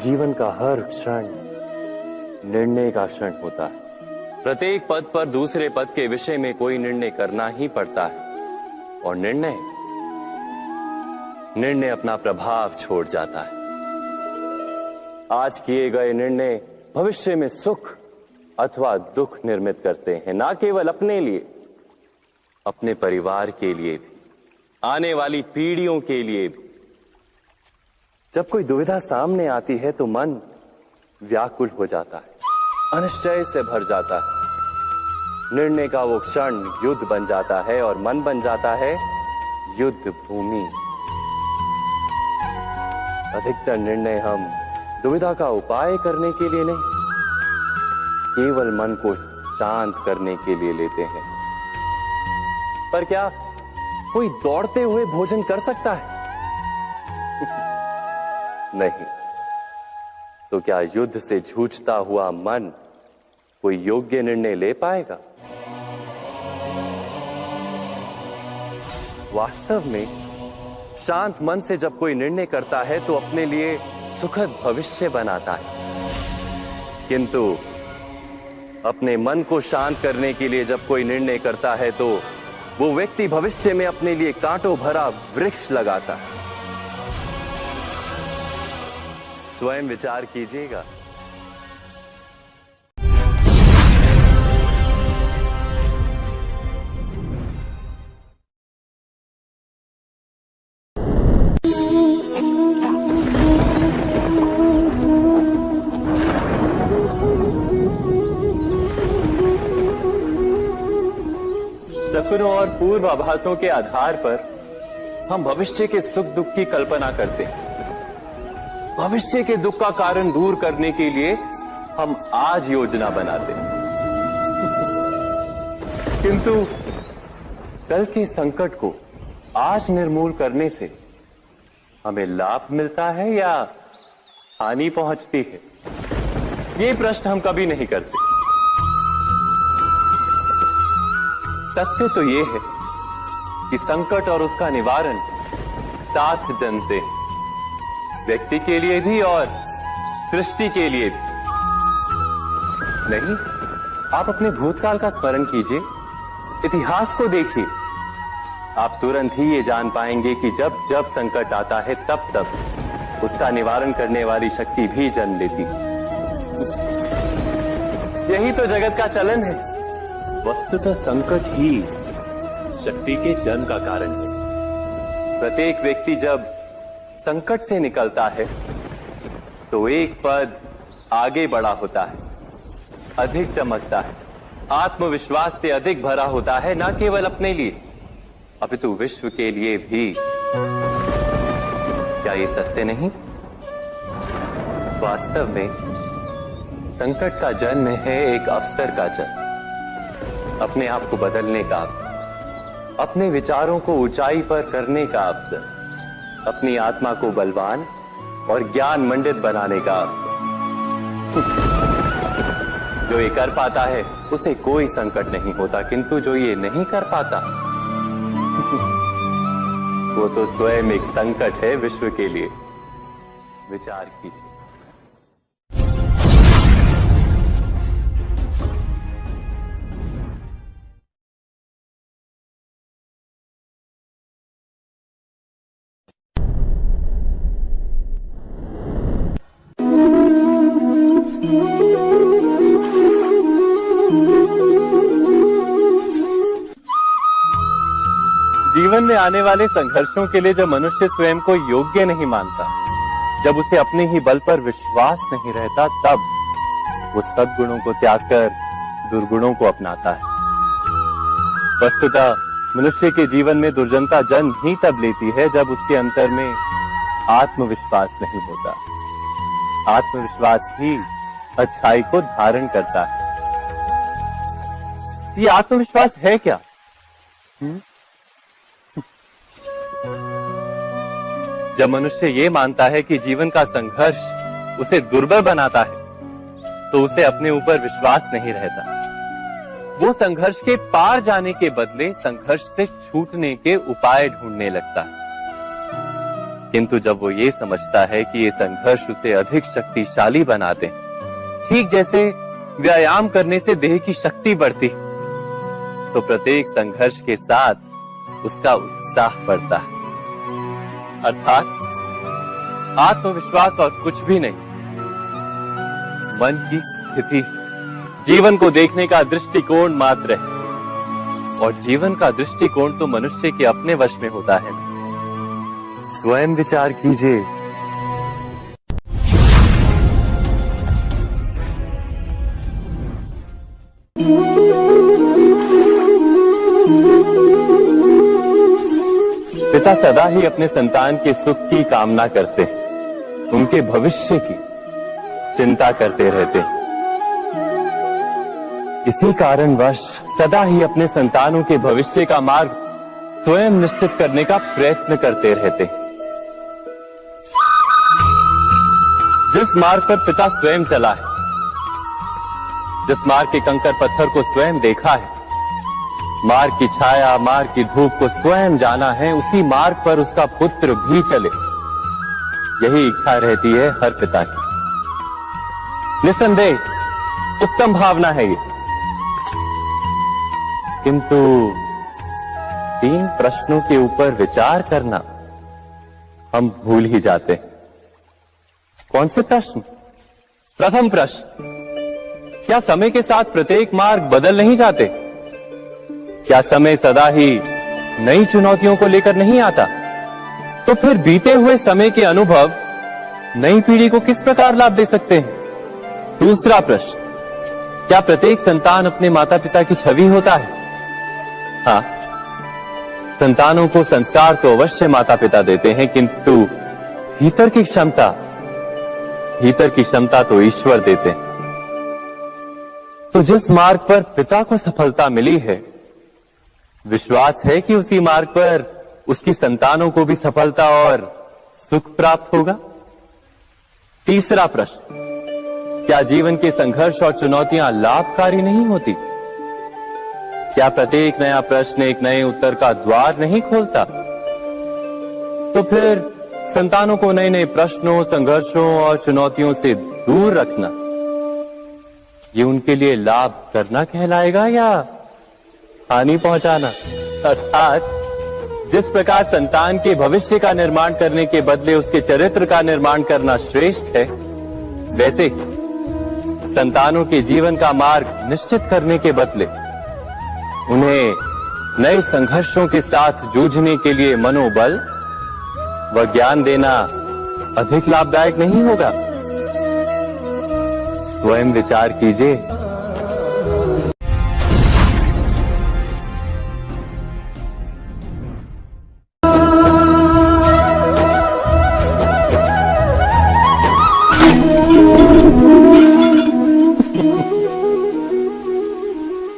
जीवन का हर क्षण निर्णय का क्षण होता है। प्रत्येक पद पर दूसरे पद के विषय में कोई निर्णय करना ही पड़ता है और निर्णय अपना प्रभाव छोड़ जाता है। आज किए गए निर्णय भविष्य में सुख अथवा दुख निर्मित करते हैं, ना केवल अपने लिए, अपने परिवार के लिए भी, आने वाली पीढ़ियों के लिए भी। जब कोई दुविधा सामने आती है तो मन व्याकुल हो जाता है, अनिश्चय से भर जाता है। निर्णय का वो क्षण युद्ध बन जाता है और मन बन जाता है युद्ध भूमि। अधिकतर निर्णय हम दुविधा का उपाय करने के लिए नहीं, केवल मन को शांत करने के लिए लेते हैं। पर क्या कोई दौड़ते हुए भोजन कर सकता है? नहीं। तो क्या युद्ध से जूझता हुआ मन कोई योग्य निर्णय ले पाएगा? वास्तव में शांत मन से जब कोई निर्णय करता है तो अपने लिए सुखद भविष्य बनाता है। किंतु अपने मन को शांत करने के लिए जब कोई निर्णय करता है तो वो व्यक्ति भविष्य में अपने लिए कांटों भरा वृक्ष लगाता है। स्वयं विचार कीजिएगा। सपनों और पूर्वाभासों के आधार पर हम भविष्य के सुख दुख की कल्पना करते हैं। भविष्य के दुख का कारण दूर करने के लिए हम आज योजना बनाते हैं, किंतु कल के संकट को आज निर्मूल करने से हमें लाभ मिलता है या हानि पहुंचती है? ये प्रश्न हम कभी नहीं करते। सत्य तो ये है कि संकट और उसका निवारण साथ जनते हैं, व्यक्ति के लिए भी और सृष्टि के लिए भी। नहीं, आप अपने भूतकाल का स्मरण कीजिए, इतिहास को देखिए। आप तुरंत ही ये जान पाएंगे कि जब जब संकट आता है तब तब उसका निवारण करने वाली शक्ति भी जन्म लेती है। यही तो जगत का चलन है। वस्तुतः संकट ही शक्ति के जन्म का कारण है। प्रत्येक व्यक्ति जब संकट से निकलता है तो एक पद आगे बढ़ा होता है, अधिक चमकता है, आत्मविश्वास से अधिक भरा होता है, न केवल अपने लिए अपितु विश्व के लिए भी। क्या ये सत्य नहीं? वास्तव में संकट का जन्म है एक अवसर का जन्म, अपने आप को बदलने का अवसर, अपने विचारों को ऊंचाई पर करने का अवसर, अपनी आत्मा को बलवान और ज्ञान मंडित बनाने का अवसर। जो ये कर पाता है उसे कोई संकट नहीं होता, किंतु जो ये नहीं कर पाता वो तो स्वयं एक संकट है विश्व के लिए। विचार कीजिए। जीवन में आने वाले संघर्षों के लिए जब मनुष्य स्वयं को योग्य नहीं मानता, जब उसे अपने ही बल पर विश्वास नहीं रहता, तब वो सद्गुणों को त्याग कर दुर्गुणों को अपनाता है। वस्तुतः मनुष्य के जीवन में दुर्जनता जन्म ही तब लेती है जब उसके अंतर में आत्मविश्वास नहीं होता। आत्मविश्वास ही अच्छाई को धारण करता है। ये आत्मविश्वास है क्या? जब मनुष्य ये मानता है कि जीवन का संघर्ष उसे दुर्बल बनाता है, तो उसे अपने ऊपर विश्वास नहीं रहता। वो संघर्ष के पार जाने के बदले संघर्ष से छूटने के उपाय ढूंढने लगता है। किंतु जब वो ये समझता है कि ये संघर्ष उसे अधिक शक्तिशाली बनाते, ठीक जैसे व्यायाम करने से देह की शक्ति बढ़ती, तो प्रत्येक संघर्ष के साथ उसका उत्साह बढ़ता है। अर्थात आत्मविश्वास और कुछ भी नहीं, मन की स्थिति जीवन को देखने का दृष्टिकोण मात्र है, और जीवन का दृष्टिकोण तो मनुष्य के अपने वश में होता है। स्वयं विचार कीजिए। पिता सदा ही अपने संतान के सुख की कामना करते हैं, उनके भविष्य की चिंता करते रहते हैं। इसी कारणवश सदा ही अपने संतानों के भविष्य का मार्ग स्वयं निश्चित करने का प्रयत्न करते रहते हैं। जिस मार्ग पर पिता स्वयं चला है, जिस मार्ग के कंकर पत्थर को स्वयं देखा है, मार्ग की छाया, मार्ग की धूप को स्वयं जाना है, उसी मार्ग पर उसका पुत्र भी चले, यही इच्छा रहती है हर पिता की। निसंदेह उत्तम भावना है ये, किंतु 3 प्रश्नों के ऊपर विचार करना हम भूल ही जाते हैं। कौन से प्रश्न? प्रथम प्रश्न, क्या समय के साथ प्रत्येक मार्ग बदल नहीं जाते? क्या समय सदा ही नई चुनौतियों को लेकर नहीं आता? तो फिर बीते हुए समय के अनुभव नई पीढ़ी को किस प्रकार लाभ दे सकते हैं? दूसरा प्रश्न, क्या प्रत्येक संतान अपने माता पिता की छवि होता है? हाँ, संतानों को संस्कार तो अवश्य माता पिता देते हैं, किंतु भीतर की क्षमता तो ईश्वर देते हैं। तो जिस मार्ग पर पिता को सफलता मिली है, विश्वास है कि उसी मार्ग पर उसकी संतानों को भी सफलता और सुख प्राप्त होगा। तीसरा प्रश्न, क्या जीवन के संघर्ष और चुनौतियां लाभकारी नहीं होती? क्या प्रत्येक नया प्रश्न एक नए उत्तर का द्वार नहीं खोलता? तो फिर संतानों को नए नए प्रश्नों, संघर्षों और चुनौतियों से दूर रखना, ये उनके लिए लाभ करना कहलाएगा या हानि पहुंचाना? अर्थात जिस प्रकार संतान के भविष्य का निर्माण करने के बदले उसके चरित्र का निर्माण करना श्रेष्ठ है, वैसे संतानों के जीवन का मार्ग निश्चित करने के बदले उन्हें नए संघर्षों के साथ जूझने के लिए मनोबल व ज्ञान देना अधिक लाभदायक नहीं होगा? स्वयं विचार कीजिए।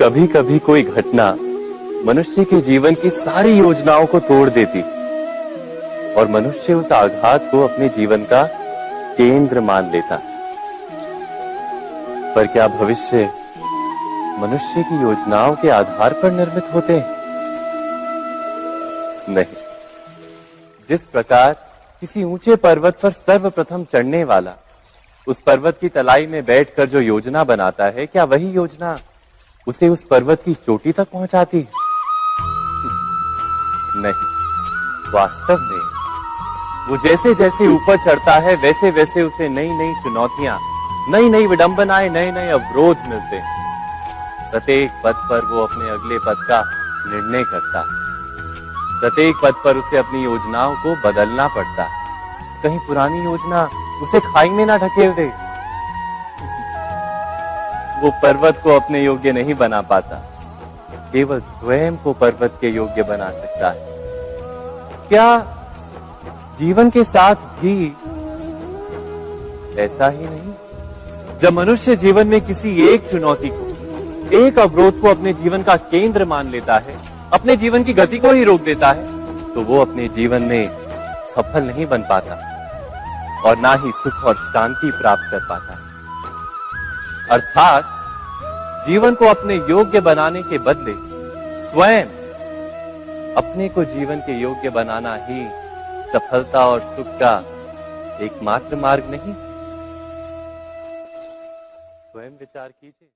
कभी कभी कोई घटना मनुष्य के जीवन की सारी योजनाओं को तोड़ देती और मनुष्य उस आघात को अपने जीवन का केंद्र मान लेता। पर क्या भविष्य मनुष्य की योजनाओं के आधार पर निर्मित होते हैं? नहीं। जिस प्रकार किसी ऊंचे पर्वत पर सर्वप्रथम चढ़ने वाला उस पर्वत की तलाई में बैठकर जो योजना बनाता है, क्या वही योजना उसे उस पर्वत की चोटी तक पहुंचाती? नहीं। वास्तव में वो जैसे जैसे ऊपर चढ़ता है, वैसे वैसे उसे नई नई चुनौतियां, नई नई विडंबनाएं, नए नए अवरोध मिलते हैं। प्रत्येक पद पर वो अपने अगले पद का निर्णय करता है। प्रत्येक पद पर उसे अपनी योजनाओं को बदलना पड़ता है। कहीं पुरानी योजना उसे खाई में ना ढकेल दे। वो पर्वत को अपने योग्य नहीं बना पाता, केवल स्वयं को पर्वत के योग्य बना सकता है। क्या जीवन के साथ भी ऐसा ही नहीं? जब मनुष्य जीवन में किसी एक चुनौती को, एक अवरोध को अपने जीवन का केंद्र मान लेता है, अपने जीवन की गति को ही रोक देता है, तो वो अपने जीवन में सफल नहीं बन पाता और ना ही सुख और शांति प्राप्त कर पाता। अर्थात जीवन को अपने योग्य बनाने के बदले स्वयं अपने को जीवन के योग्य बनाना ही सफलता और सुख का एकमात्र मार्ग नहीं। स्वयं विचार कीजिए।